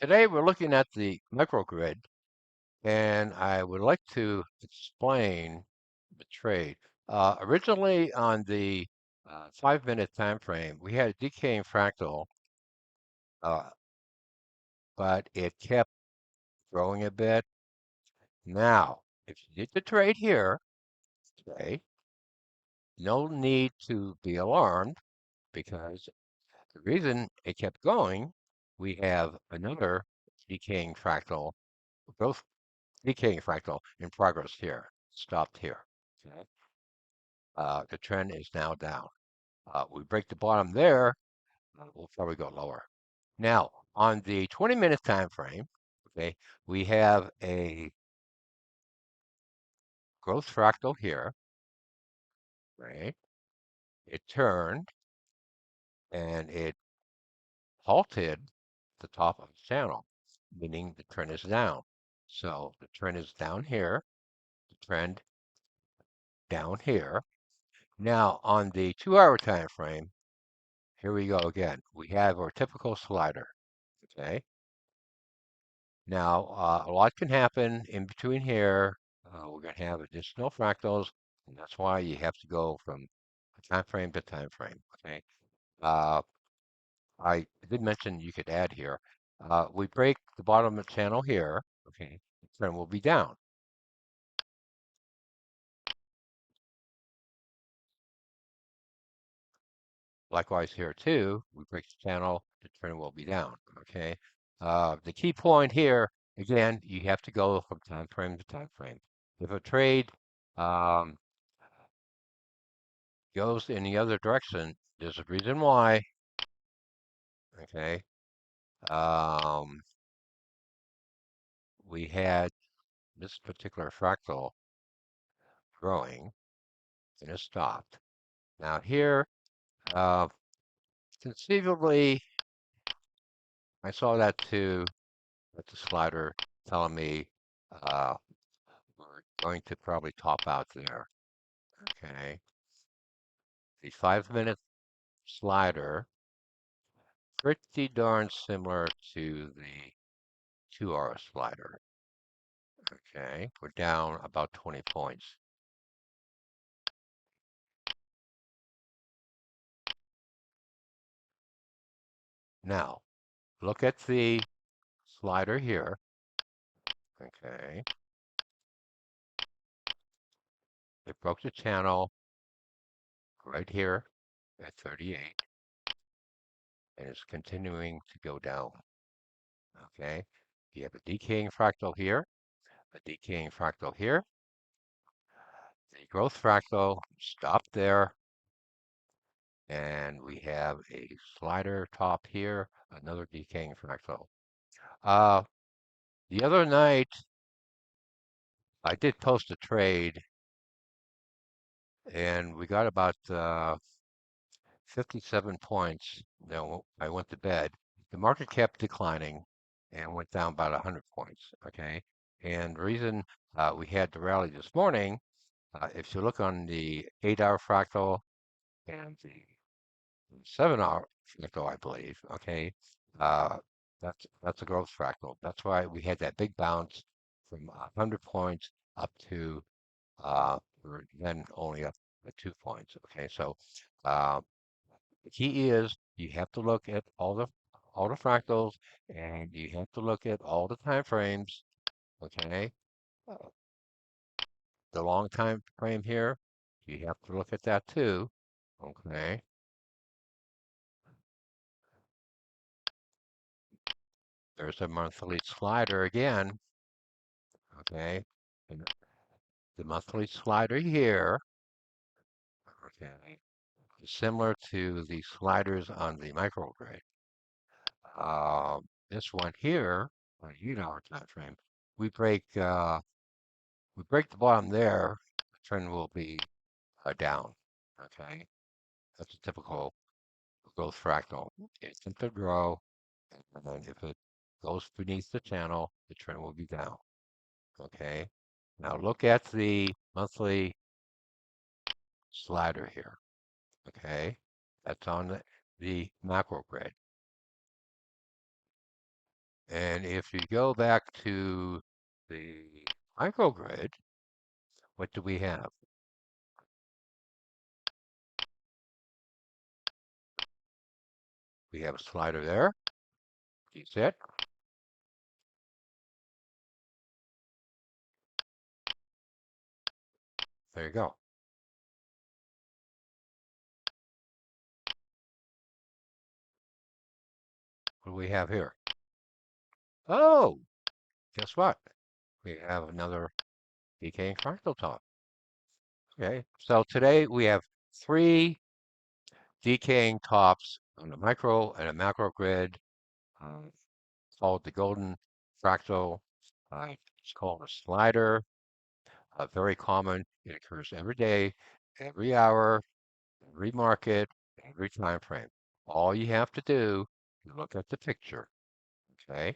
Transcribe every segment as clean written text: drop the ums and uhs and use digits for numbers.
Today we're looking at the microgrid, and I would like to explain the trade. Originally on the 5-minute time frame, we had a decaying fractal, uh, but it kept growing a bit. Now, if you did the trade here, okay, no need to be alarmed because the reason it kept going, we have another decaying fractal, growth decaying fractal in progress here, stopped here. Okay. The trend is now down. We break the bottom there, we'll probably go lower. Now, on the 20-minute time frame, okay, we have a growth fractal here, right? It turned and it halted the top of the channel, meaning the trend is down. So the trend is down here, the trend down here. Now, on the 2-hour time frame, here we go again. We have our typical slider, okay? Now, a lot can happen in between here. We're going to have additional fractals, and that's why you have to go from time frame to time frame, okay? Uh, I did mention you could add here. We break the bottom of the channel here, okay? The trend will be down. Likewise here too, we break the channel, the trend will be down, okay? The key point here, again, you have to go from time frame to time frame. If a trade um, goes in the other direction, there's a reason why, okay? Um, we had this particular fractal growing and it stopped. Now here, uh, conceivably, I saw that too, with the slider telling me uh, we're going to probably top out there, okay? The 5-minute slider, pretty darn similar to the 2-hour slider, okay? We're down about 20 points. Now, look at the slider here, okay? It broke the channel right here at 38, and it's continuing to go down, okay? You have a decaying fractal here, a decaying fractal here. The growth fractal stopped there, and we have a slider top here, another decaying fractal. Uh, the other night, I did post a trade, and we got about 57 points. Then I went to bed. The market kept declining and went down about 100 points. Okay, and the reason we had the rally this morning, if you look on the 8-hour fractal and the 7-hour fractal, I believe. Okay, uh, that's a growth fractal. That's why we had that big bounce from 100 points up to we're then only up at 2 points. Okay, so uh, the key is you have to look at all the fractals and you have to look at all the time frames. Okay, Uh, the long time frame here, you have to look at that too. Okay, there's a monthly slider again. Okay, and the monthly slider here. Okay, is similar to the sliders on the microgrid. This one here, on a 8-hour time frame, we break we break the bottom there, the trend will be down. Okay, that's a typical growth fractal. It's going to grow, and then if it goes beneath the channel, the trend will be down. Okay, now look at the monthly slider here. Okay, that's on the macro grid. And if you go back to the microgrid, what do we have? We have a slider there. Do you see it? There you go. What do we have here? Oh, guess what? We have another decaying fractal top. Okay, so today we have three decaying tops on a micro and a macro grid, uh, called the golden fractal. It's called a slider. Very common. It occurs every day, every hour, every market, every time frame. All you have to do is look at the picture, okay?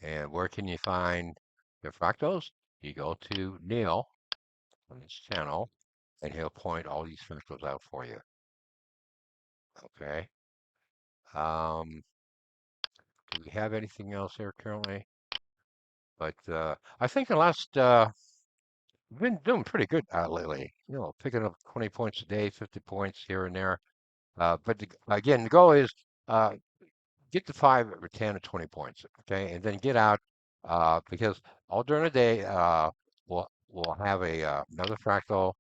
And where can you find the fractals? You go to Neil on his channel, and he'll point all these fractals out for you, okay? Um, do we have anything else here currently? But I think the last we've been doing pretty good lately. You know, picking up 20 points a day, 50 points here and there. But again, the goal is uh, get to 5 or 10 or 20 points, okay, and then get out because all during the day we'll have a another fractal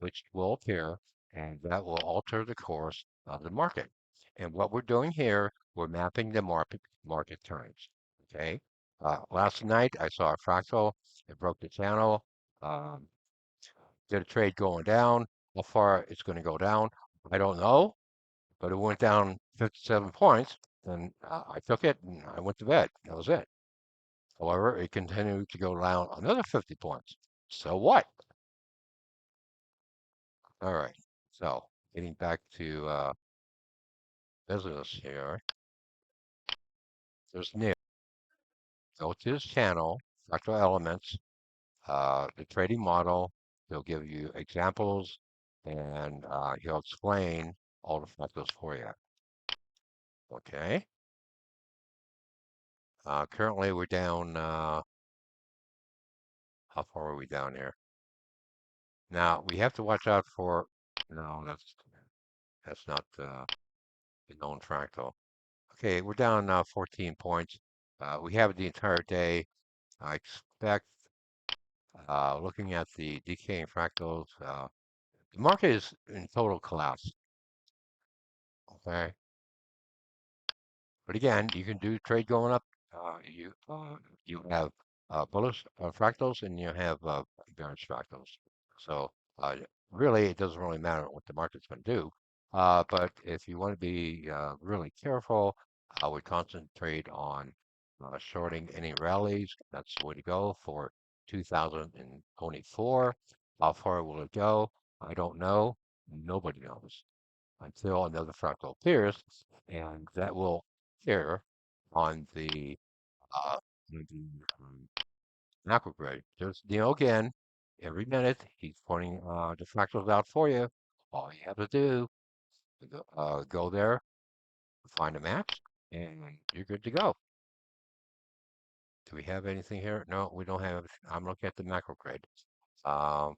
which will appear, and that will alter the course of the market. And what we're doing here, we're mapping the market turns. Okay. Last night I saw a fractal. It broke the channel. Um, did a trade going down. How far it's going to go down, I don't know, but it went down 57 points. And I took it and I went to bed. That was it. However, it continued to go down another 50 points. So what? All right. So getting back to business here, there's Neil. Go to his channel, Fractal Elements, the trading model. He'll give you examples and he'll explain all the fractals for you. Okay. Currently, we're down. How far are we down here? Now we have to watch out for. No, that's not the known fractal. Okay, we're down 14 points. We have the entire day. I expect, looking at the decaying fractals, the market is in total collapse. Okay, but again, you can do trade going up. You have bullish fractals and you have bearish fractals. So really, it doesn't really matter what the market's going to do. But if you want to be really careful, I would concentrate on shorting any rallies. That's the way to go for 2024. How far will it go? I don't know. Nobody knows until another fractal appears, and that will appear on the uh, on the macro grid. Just again, every minute he's pointing the fractals out for you. All you have to do is go there, find a match, and you're good to go. Do we have anything here? No, we don't have. I'm looking at the macro grid. Um,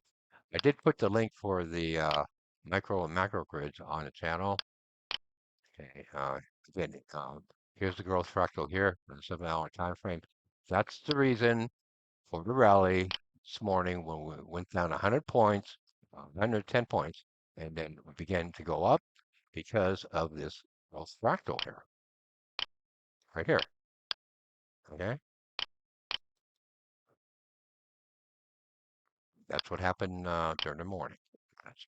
I did put the link for the micro and macro grids on the channel. Okay, again, here's the growth fractal here for the 7-hour time frame. That's the reason for the rally this morning when we went down 100 points, 110 points, and then we began to go up because of this growth fractal here, right here. Okay, that's what happened during the morning. That's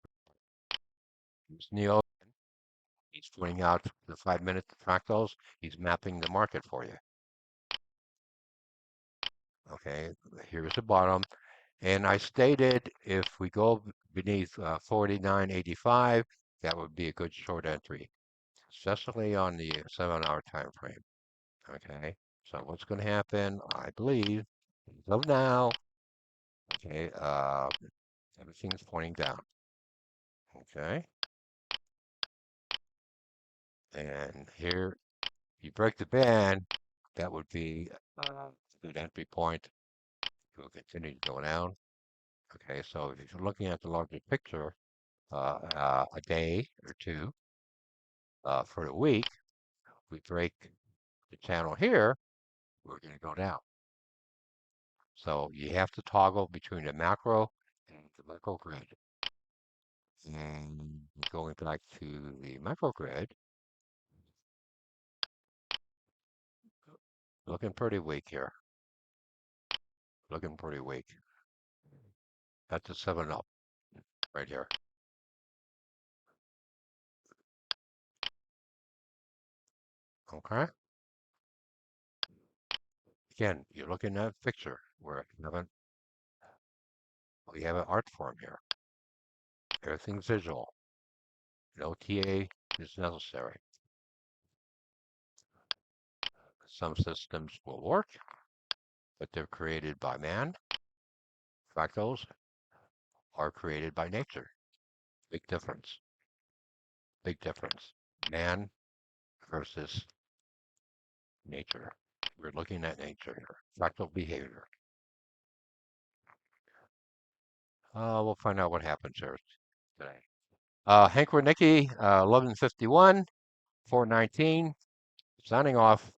Neil. He's pointing out the 5-minute fractals. He's mapping the market for you. Okay, here's the bottom. And I stated if we go beneath 49.85, that would be a good short entry, especially on the 7-hour time frame. Okay, so what's going to happen? I believe, as of now, okay, everything's pointing down. Okay, and here You break the band, that would be a good entry point. We'll continue to go down. Okay, so if you're looking at the larger picture, a day or two for the week, we break the channel here, we're going to go down. So you have to toggle between the macro and the microgrid. And going back to the microgrid, looking pretty weak here. Looking pretty weak. That's a 7-up right here. Okay. Again, you're looking at a picture where we have an art form here. Everything's visual. No TA is necessary. Some systems will work, but they're created by man. Fractals are created by nature. Big difference. Big difference. Man versus nature. We're looking at nature here. Fractal behavior. We'll find out what happens here today. Hank Wernicke, 1151, 419, signing off.